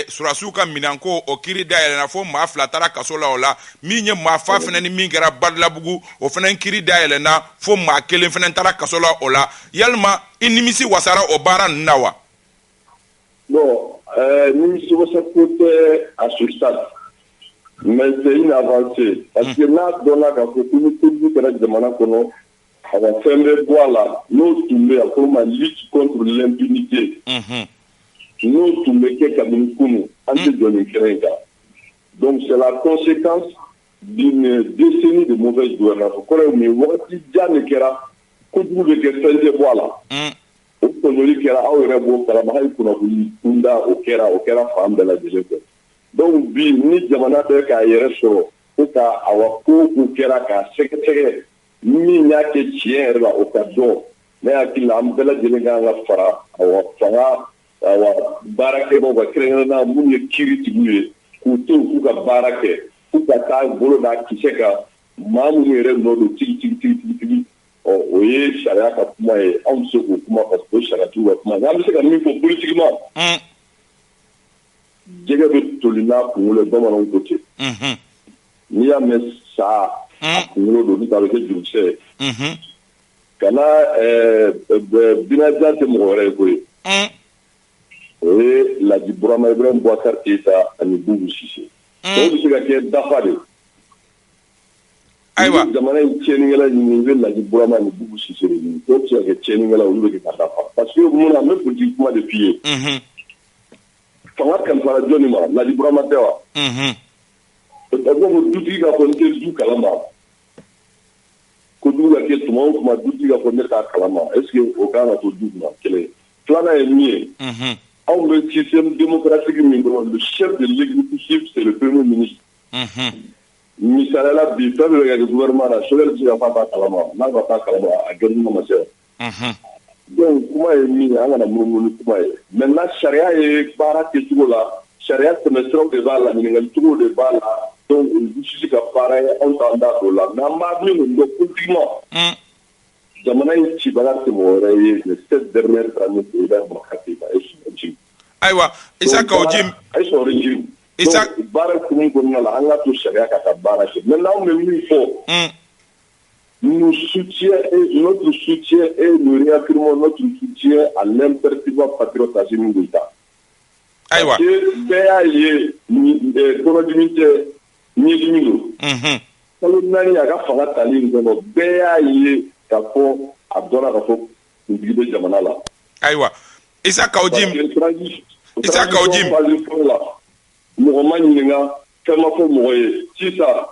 surasiw ka minanko o kiri da yɛlɛna fo maa fila taara kaso la o la min ye maa fa fɛnɛ ni min kɛra Badilabugu o fɛnɛ kiri da yɛlɛna fo maa kelen fɛnɛ taara kaso la o la yalima i nimisi wasara o baara ninnu na wa? Bon, nimisi wasa ko tɛ à ce stade, mais c'est une avancée parce que n'a dɔnna k'a fɔ ko ni kojugu kɛra jamana kɔnɔ a ka fɛn bɛ bɔ a la n'o tun bɛ a ko ma lutte contre l'impunité. N'o tun bɛ kɛ kabini kunu an tɛ jɔ nin kɛnɛ in kan. Donc c'est la conséquence d'une décennie de mauvaise gouvernance. O kɔrɔ ye mun ye wagati jan de kɛra kojugu bɛ kɛ fɛn tɛ bɔ a la. O kɔnɔli kɛra aw yɛrɛ b'o kalama hali kunnafoni kunda o kɛra fan bɛɛ lajɛlen fɛ. Donc bi ni jamana bɛ k'a yɛrɛ sɔrɔ ko ka awa ko kɛra k'a sɛgɛsɛgɛ min y'a kɛ tiɲɛ yɛrɛ la o ka dɔn ne hakili la an bɛɛ lajɛlen kan ka fara awa fanga awa baarakɛbagaw ka kɛrɛnkɛrɛnnenya minnu ye kiiritigiw ye k'u to k'u ka baara kɛ k'u ka taa bolo da kisɛ kan maa minnu yɛrɛ nɔ don tigi o ye sariya ka kuma ye anw bɛ se k'o kuma parce que o sariyatigiw ka kuma n'an bɛ se ka min fɔ politiquement jɛgɛ bɛ toli n'a kunkolo ye bamananw ko ten n'i y'a mɛn sa a kunkolo don n'o tɛ a bɛ kɛ jurukisɛ ye kana binajan tɛ mɔgɔ wɛrɛ ye koyi o ye Laji Burama Ibrahim Boubacar Keita ani Boubou Cissé o bɛ se ka kɛ dafa de ayiwa jamana in tiɲɛnikɛla ɲini i bɛ Laji Burama ni Boubou Cissé de ɲini o bɛ se ka kɛ tiɲɛnikɛla olu bɛ kɛ ka dafa parce que mun na n bɛ politique kuma de f'i ye fanga kalifara jɔnni ma Laji Burama tɛ wa donc dutigi ka fɔ n tɛ du kalama ko dugu ka kɛ tuma o tuma dutigi ka fɔ ne t'a kalama est ce que o kan ka to du kunna kelen filanan ye min ye anw bɛ système démocratique min kɔnɔ le chef de l'exécutif c'est le premier ministre misaliyala bi fɛn bɛ kɛ gouvernement na chauffeur bɛ se ka fɔ a t'a kalama n'a ko a t'a kalama a gɛrɛndima ma se donc kuma ye min ye an kana munumunu kuma ye maintenant sariya ye baara kɛcogo la sariya tɛmɛsiraw de b'a la ɲininkalicogo de b'a la donc justice ka baara ye anw t'an da o la mais an b'a min kɔni dɔn politiquement jamana in cibaga tɛ mɔgɔ wɛrɛ ye les 7 dernières années de Ibrahim Boubacar Keita et son régime. Ayiwa Isaka Ojim et son régime. Donc baara kumun kɔnɔna la an ka to sariya ka taa baara kɛ maintenant anw bɛ min fɔ nous soutient et notre soutien et nous réaffirmons notre soutien à l'imperturbable patriotisme de l'État. Ayiwa. Parce que bɛɛ y'a ye kɔnɔdimi tɛ ɲɛdimi don. Kalo 4 a ka fanga tali in kɔnɔ bɛɛ y'a ye k'a fɔ a dɔnna k'a fɔ kuntigi bɛ jamana la. Ayiwa Isaka Ojim. Isaka Ojim. Mɔgɔ ma ɲininka fɛn ma fɔ mɔgɔ ye sisan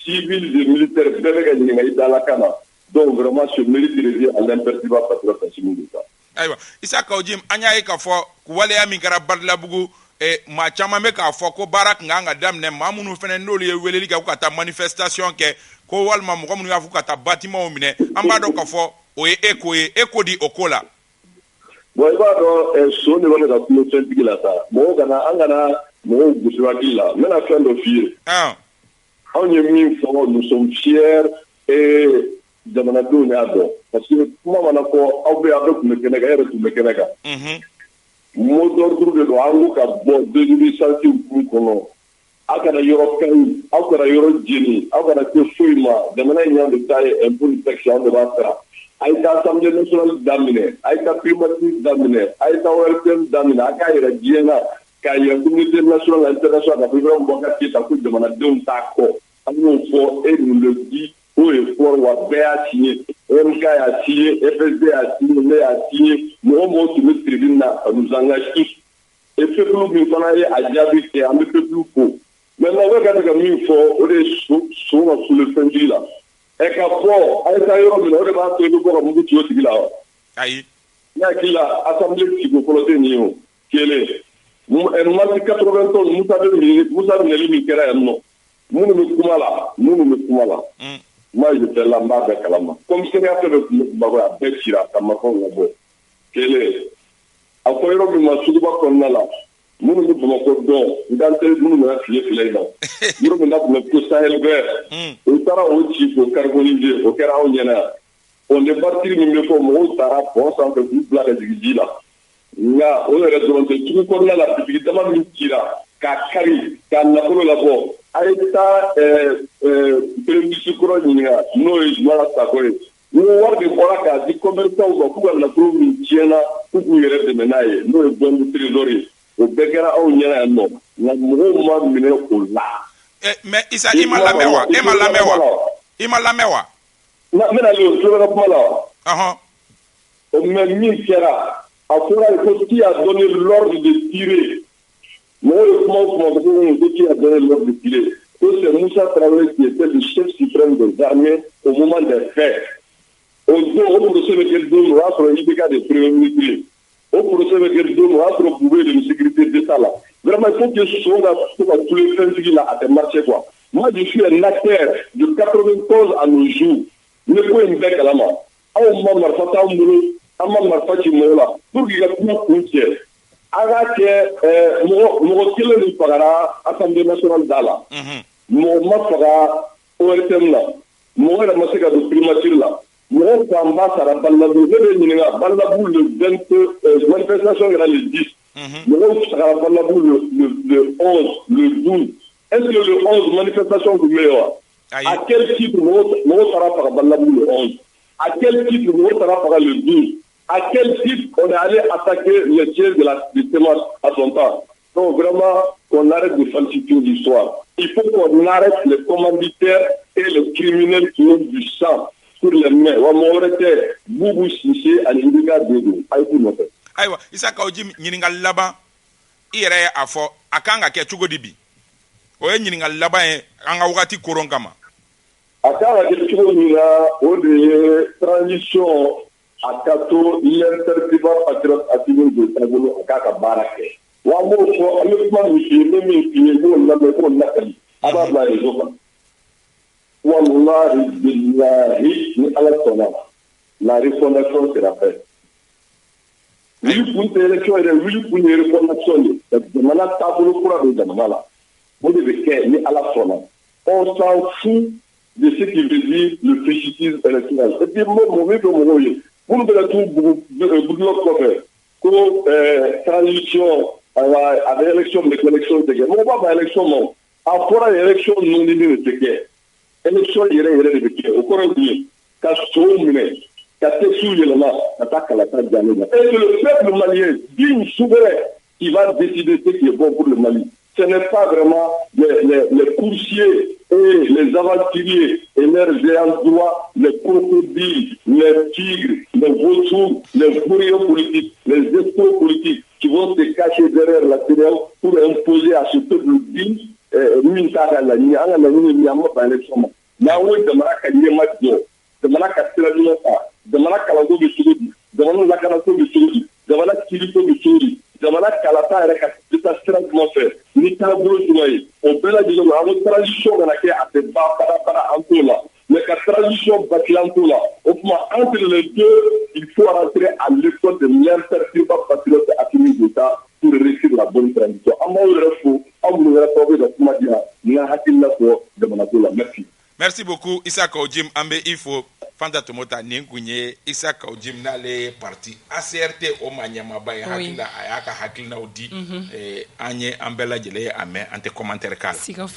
civil de militaire bɛɛ bɛ ka ɲininka i dalakan na donc vraiment ce mérite revient à l'imperturbable patriotisme de l'État. Ayiwa Isaka Ojim an y'a ye k'a fɔ waleya min kɛra Badilabugu maa caman bɛ k'a fɔ ko baara tun kan ka daminɛ maa minnu fana n'olu ye weleli kɛ ko ka taa manifestation kɛ ko walima mɔgɔ minnu y'a fɔ ka taa bâtiment minɛ an b'a dɔn k'a fɔ o ye eko ye eko di o ko la. Bon i b'a dɔn so de bɛ ka kuma fɛntigi la sa mɔgɔw an kana mɔgɔw gosi hakili la n bɛna fɛn dɔ f'i ye. Anw ye min fɔ nous sommes fiers et jamanadenw y'a dɔn parce que kuma mana fɔ aw bɛ tun bɛ kɛnɛ kan e yɛrɛ tun bɛ kɛnɛ kan. Mot d'ordre de don an ko ka bɔ désobéissance hukumu kɔnɔ aw kana yɔrɔ kaɲi aw kana yɔrɔ jeni aw kana se foyi ma jamana in y'an de ta ye impôt ni taxe anw de b'a sara a ye taa assemblée nationale daminɛ a ye taa primature daminɛ a ye taa ORTM daminɛ a k'a yɛrɛ diɲɛ na k'a yɛrɛ communauté nationale internationale ka fɔ Ibrahim Boubacar Keita ko jamanadenw t'a kɔ an y'o fɔ et nous le dit haut et fort wa bɛɛ y'a signé MK y'a signé FSD y'a signé ne y'a signé mɔgɔ mɔgɔw tun bɛ tribune na ça nous engage tous et peuple min fana ye a jaabi kɛ an bɛ peuple fo maintenant u bɛ ka se ka min fɔ o de ye so ka sule fɛntigi la ka bɔ a ye taa yɔrɔ min na o de b'a to i bɛ bɔ ka mugu ci o tigi la wa ayi ne hakili la assemblée sigi fɔlɔ tɛ nin ye o kelen mars 91 Musa minɛli min kɛra yan nɔ minnu bɛ kuma la moi je fais là n b'a bɛɛ kalama commissariat fɛn fɛn tun bɛ Bamakɔ a bɛɛ cira ka marifanw labɔ kelen a fɔ yɔrɔ min ma suguba kɔnɔna la minnu bɛ Bamakɔ dɔn n dan tɛ minnu nana file in na yɔrɔ min na tun bɛ ko Sahel vert o taara o ci k'o carboniser o kɛra anw ɲɛna yan on est parti min bɛ fɔ mɔgɔw taara pont sanfɛ k'u bila ka jigin ji la nga o yɛrɛ dɔrɔn tɛ tugu kɔnɔna la bitigi dama min cira k'a kari k'a nafolo labɔ a ye taa pereminisi kɔrɔ ɲininka n'o ye Zumana Sako ye ni wari de bɔra k'a di commerçants ma k'u ka nafolo min tiɲɛna k'u k'u yɛrɛ dɛmɛ n'a ye n'o ye bon du trésor ye o bɛɛ kɛra anw ɲɛna yan nɔ nka mɔgɔw ma minɛ o la. Mais Issa i ma lamɛn wa i ma lamɛn wa n bɛna le o tulo ka kuma la wa. Mais min kɛra a fɔra ko qui a donné l'ordre de tirer mɔgɔw ye kuma o kuma fɔ ko qui a donné l'ordre de tirer ko c'est Moussa Traoré qui était le chef suprême des armées au moment des faits. O don o procès bɛ kɛ don min o y'a sɔrɔ IBK de premier ministre ye o procès bɛ kɛ don min o y'a sɔrɔ Boubé de sécurité d'État la vraiment il faut que son ka to ka tule fɛn sigi la a tɛ marché quoi. Moi je suis un acteur de 91 à nos jours ne ko in bɛɛ kalama aw ma marifa t'anw bolo an ma marifa ci mɔgɔw la pour que ka kuma kun cɛ an k'a kɛ mɔgɔ kelen de fagara Assemblée nationale da la mɔgɔ ma faga ORTM la mɔgɔ yɛrɛ ma se ka don primature la mɔgɔ fanba sara Balabu ne bɛ ɲininka Balabu le 20 manifestation kɛra le 10 mɔgɔw sara Balabu le 11 le 12 est-ce que le 11 manifestation tun bɛ yen wa à quel titre mɔgɔw sara faga Balabu le 11 à quel titre mɔgɔw sara faga le 12 à quel titre on est allé attaquer le siège du Sénat à son temps. Donc vraiment qu'on arrête de falsifier l'histoire. Il faut qu'on arrête les commanditaires et les criminels qui ont du sang sur les mains. Wamorete Boubou Sissé à l'Indiga Dédé. Aïwa, Issa Kaojim ɲininkali laban I yɛrɛ ye a fɔ a kan ka kɛ cogo di bi o ye ɲininkali laban ye an ka wagati koron kama. A kan ka kɛ cogo min na o de ye transition a ka to l'intertriba patriote Assimi Goïta bolo a k'a ka baara kɛ. Wa n b'o fɔ an bɛ kuma min f'i ye ne min f'i ye n b'o lamɛn k'o lakali a b'a bila réseau kan. Wallahi billahi ni Ala sɔnna la refondation sera faite. Wuli kun tɛ élection yɛrɛ wuli kun ye refondation de jamana taabolo kura don jamana la o de bɛ kɛ ni Ala sɔnna. On s'en fout de ce qui veut dire le fétichisme électoral. Et puis mɔgɔw ye minnu bɛ ka t'u bugulɔ kɔfɛ ko transition a bɛ élection min kɛ élection tɛ kɛ mɔgɔ b'a ba élection ma a fɔra élection nɔnini de tɛ kɛ élection yɛrɛ de bɛ kɛ o kɔrɔ ye mun ye ka sow minɛ ka textes yɛlɛma ka taa kalata jalen na. Et que le peuple malien digne souverain qui va décider ce qui est bon pour le Mali. Ce n'est pas vraiment les coursiers et les aventuriers et leurs ayants droit, les crocodiles, les tigres, les vautours, les fourriers politiques, les escrocs politiques qui vont se cacher derrière la CEDEAO pour imposer à ce peuple digne Mintaka la ni an ka laɲini min an ma ban élection ma n'an ko jamana ka ɲɛma jɔ jamana ka sira ɲuman ta jamana kalanko bɛ cogo di jamana lakanako bɛ cogo di jamana kiriko bɛ cogo di jamana kalata yɛrɛ ka taa sira jumɛn fɛ ni taabolo jumɛn ye o bɛɛ lajɛlen ma an ko transition kana kɛ a tɛ ban bara an t'o la mais ka transition bâti an t'o la o tuma entre les deux il faut rentrer à l'école de l'intertriba patriote Assimi Goïta pour réussir la bonne transition an b'aw yɛrɛ fo aw minnu yɛrɛ sababu ka kuma di yan n ka hakilina fɔ jamana ko la merci. Merci beaucoup Issa Kaojim an bɛ I fo Fanta Tomota nin kun ye Issa Kaojim n'ale ye parti ACRT o maa ɲɛmaaba ye hakilina a y'a ka hakilinaw di an ye an bɛɛ lajɛlen ye a mɛn an tɛ commentaire k'a la.